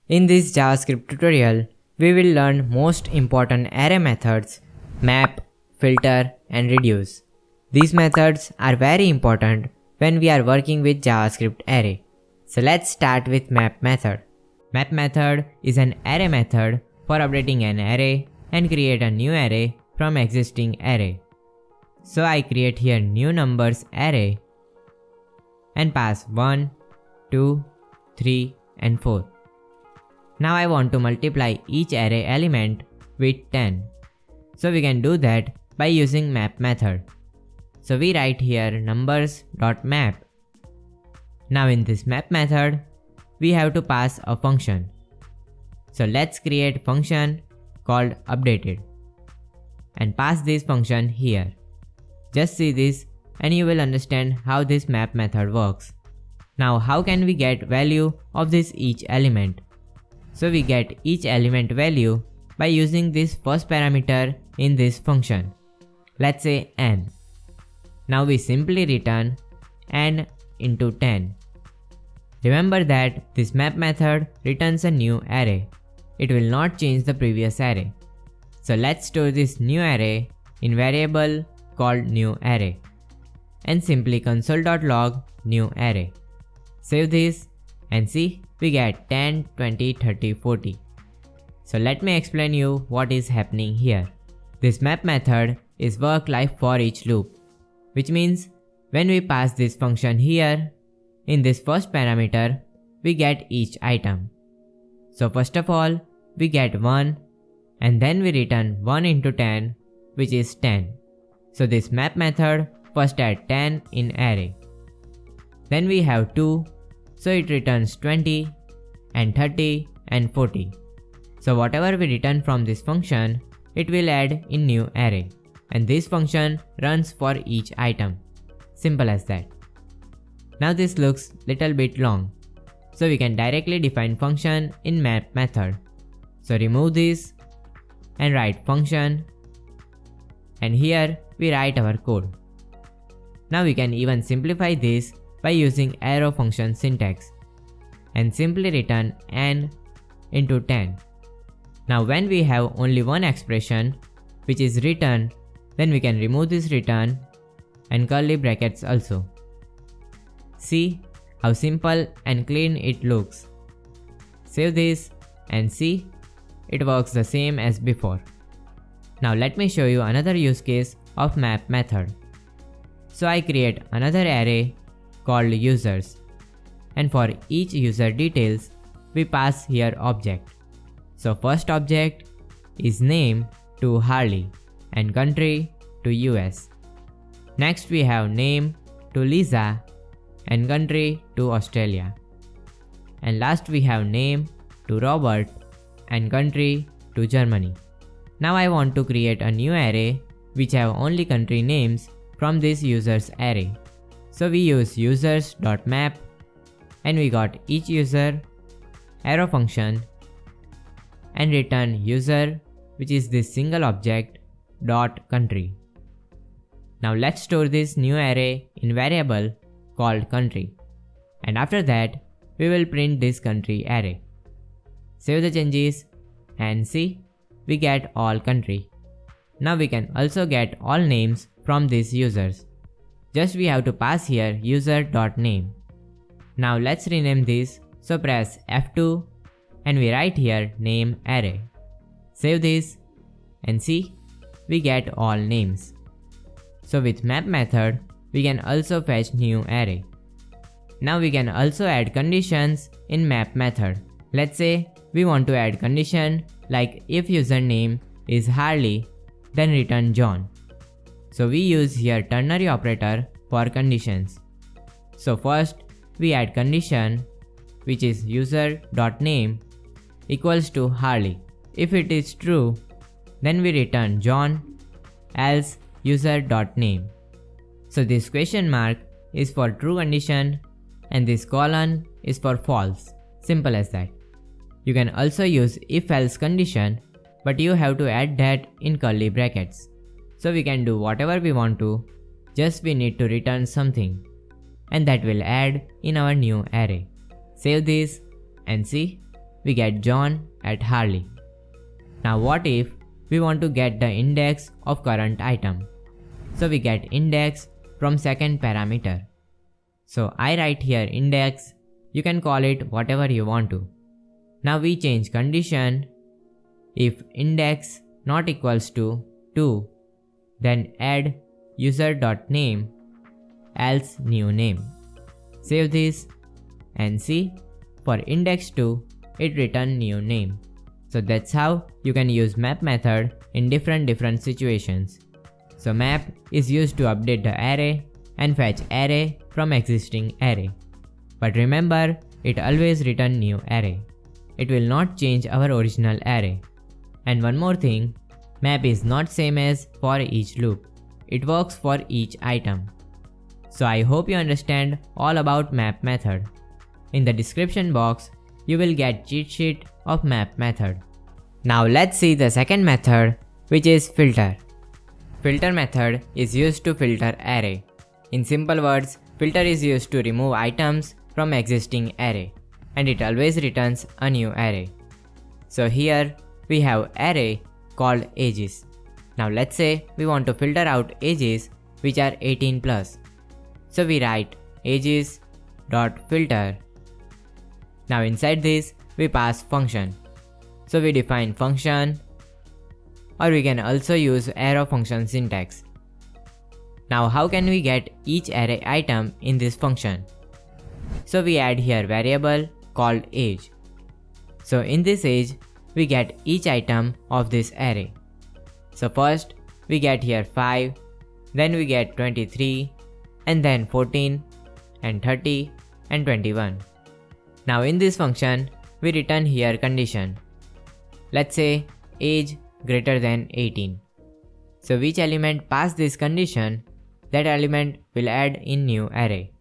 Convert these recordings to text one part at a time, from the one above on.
In this JavaScript tutorial, we will learn most important array methods: map, filter, and reduce. These methods are very important when we are working with JavaScript array. So let's start with map method. Map method is an array method for updating an array and create a new array from existing array. So I create here new numbers array and pass 1, 2, 3 and 4. Now I want to multiply each array element with 10. So we can do that by using map method. So we write here numbers.map. Now in this map method, we have to pass a function. So let's create function called updated and pass this function here. Just see this and you will understand how this map method works. Now how can we get value of this each element? So we get each element value by using this first parameter in this function. Let's say n. Now we simply return n into 10. Remember that this map method returns a new array. It will not change the previous array. So let's store this new array in variable called new array and simply console.log new array. Save this and see we get 10, 20, 30, 40. So let me explain you what is happening here. This map method is work like for each loop, which means when we pass this function here, in this first parameter, we get each item. So first of all, we get 1 and then we return 1 into 10, which is 10. So this map method first adds 10 in array. Then we have 2, so it returns 20 and 30 and 40. So whatever we return from this function, it will add in new array. And this function runs for each item. Simple as that. Now this looks little bit long. So we can directly define function in map method. So remove this and write function. And here we write our code. Now we can even simplify this by using arrow function syntax and simply return n into 10. Now when we have only one expression which is return, then we can remove this return and curly brackets also. See how simple and clean it looks. Save this and see it works the same as before. Now let me show you another use case of map method. So I create another array called users, and for each user details we pass here object. So first object is name to Harley and country to US. Next we have name to Lisa and country to Australia. And last we have name to Robert and country to Germany. Now I want to create a new array which have only country names from this users array. So we use users.map and we got each user, arrow function and return user, which is this single object dot country. Now let's store this new array in variable called country, and after that we will print this country array. Save the changes and see we get all country. Now we can also get all names from these users. Just we have to pass here user.name. Now let's rename this, so press F2 and we write here name array. Save this and see we get all names. So with map method we can also fetch new array. Now we can also add conditions in map method. Let's say we want to add condition like if username is Harley, then return John. So we use here ternary operator for conditions. So first we add condition which is user.name equals to Harley. If it is true, then we return John, else user.name. So this question mark is for true condition and this colon is for false. Simple as that. You can also use if else condition, but you have to add that in curly brackets. So we can do whatever we want to, just we need to return something, and that will add in our new array. Save this and see we get John at Harley. Now what if we want to get the index of current item? So we get index from second parameter. So I write here index, you can call it whatever you want to. Now we change condition. If index not equals to 2, then add user.name else new name. Save this and see, for index 2 it return new name. So that's how you can use map method in different situations. So map is used to update the array and fetch array from existing array. But remember, it always return new array. It will not change our original array. And one more thing, map is not same as for each loop. It works for each item. So I hope you understand all about map method. In the description box, you will get cheat sheet of map method. Now let's see the second method, which is filter. Filter method is used to filter array. In simple words, filter is used to remove items from existing array, and it always returns a new array. So here we have array called ages. Now let's say we want to filter out ages which are 18 plus. So we write ages.filter. Now inside this we pass function. So we define function, or we can also use arrow function syntax. Now how can we get each array item in this function? So we add here variable called age. So in this age we get each item of this array. So first we get here 5, then we get 23, and then 14 and 30 and 21. Now in this function we return here condition. Let's say age greater than 18. So which element pass this condition, that element will add in new array.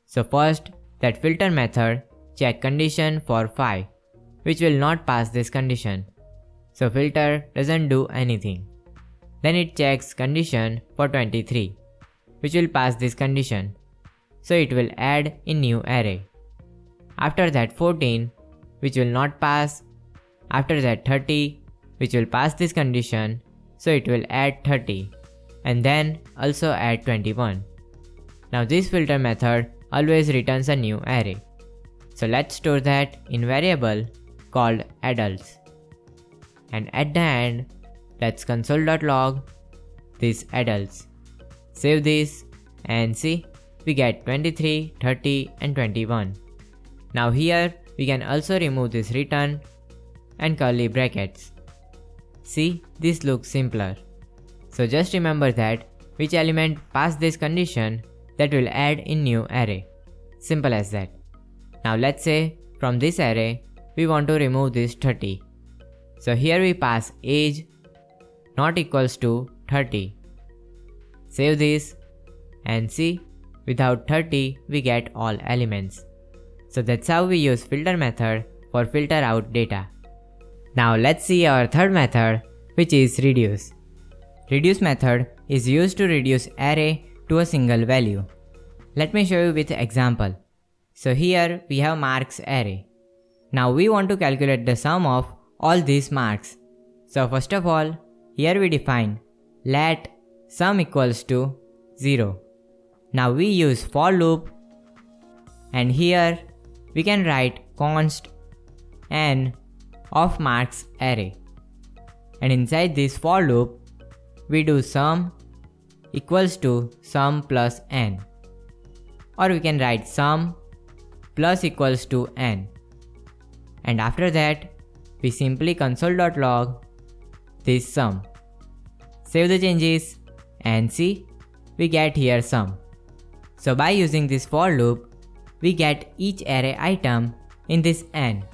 So first that filter method check condition for 5, which will not pass this condition. So filter doesn't do anything. Then it checks condition for 23, which will pass this condition. So it will add in new array. After that 14, which will not pass. After that 30, which will pass this condition. So it will add 30, and then also add 21. Now this filter method always returns a new array. So let's store that in variable called adults. And at the end, let's console.log this adults. Save this and see, we get 23, 30 and 21. Now here we can also remove this return and curly brackets. See, this looks simpler. So just remember that which element pass this condition, that will add in new array. Simple as that. Now let's say from this array we want to remove this 30. So here we pass age not equals to 30. Save this and see, without 30 we get all elements. So that's how we use filter method for filter out data. Now let's see our third method, which is reduce. Reduce method is used to reduce array to a single value. Let me show you with example. So here we have marks array. Now we want to calculate the sum of all these marks. So first of all, here we define let sum equals to 0. Now we use for loop, and here we can write const n of marks array. And inside this for loop, we do sum equals to sum plus n. Or we can write sum plus equals to n. And after that, we simply console.log this sum. Save the changes and see, we get here sum. So by using this for loop, we get each array item in this n,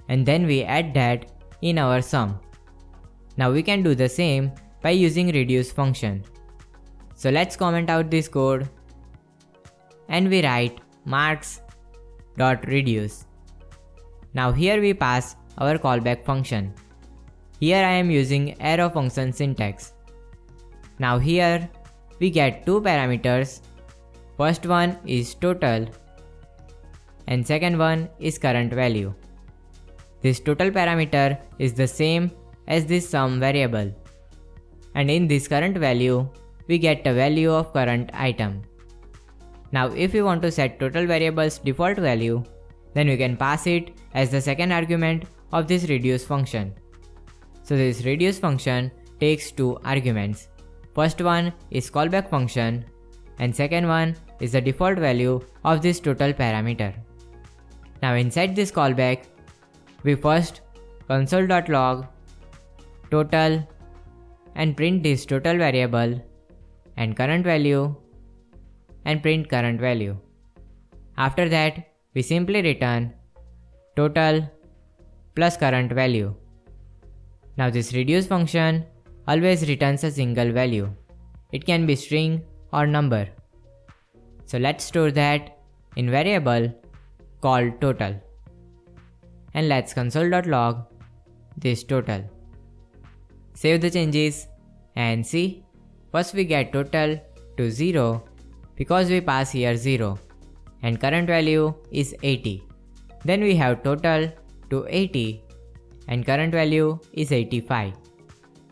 and then we add that in our sum. Now we can do the same by using reduce function. So let's comment out this code and we write marks.reduce. Now here we pass our callback function. Here I am using arrow function syntax. Now here we get two parameters. First one is total and second one is current value. this total parameter is the same as this sum variable. And in this current value, we get the value of current item. Now if we want to set total variable's default value, then we can pass it as the second argument of this reduce function. So this reduce function takes two arguments. First one is callback function and second one is the default value of this total parameter. Now inside this callback, we first console.log total and print this total variable and current value and print current value. After that, we simply return total plus current value. Now this reduce function always returns a single value. It can be string or number. So let's store that in variable called total. And let's console.log this total. Save the changes and see, first we get total to 0 because we pass here 0 and current value is 80. Then we have total to 80 and current value is 85.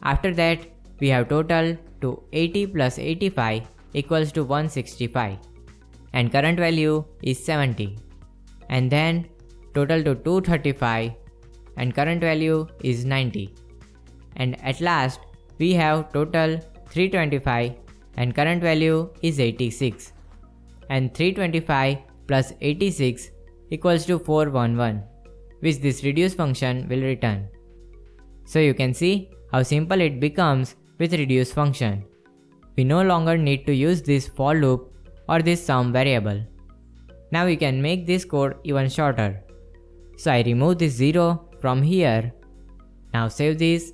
After that, we have total to 80 plus 85 equals to 165 and current value is 70. And then total to 235 and current value is 90. And at last, we have total 325 and current value is 86. And 325 plus 86 equals to 411, which this reduce function will return. So you can see how simple it becomes with reduce function. We no longer need to use this for loop or this sum variable. Now we can make this code even shorter. So I remove this 0 from here. Now save this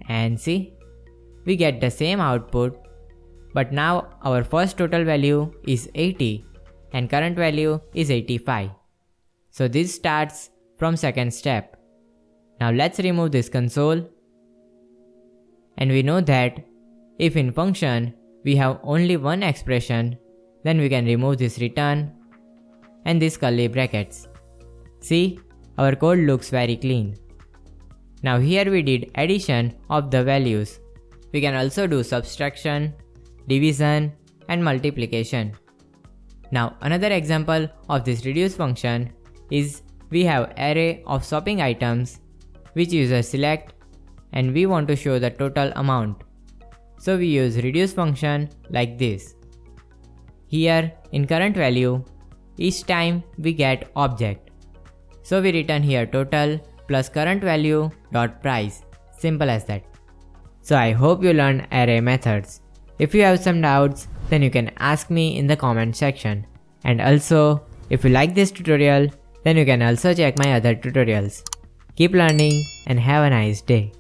and see, we get the same output, but now our first total value is 80 and current value is 85. So this starts from second step. Now let's remove this console. And we know that if in function we have only one expression, then we can remove this return and these curly brackets. See, our code looks very clean. Now here we did addition of the values. We can also do subtraction, division and multiplication. Now another example of this reduce function is we have array of shopping items which user select and we want to show the total amount. So we use reduce function like this. Here in current value, each time we get object. So we return here total plus current value dot price. Simple as that. So I hope you learned array methods. If you have some doubts, then you can ask me in the comment section. And also, if you like this tutorial, then you can also check my other tutorials. Keep learning and have a nice day.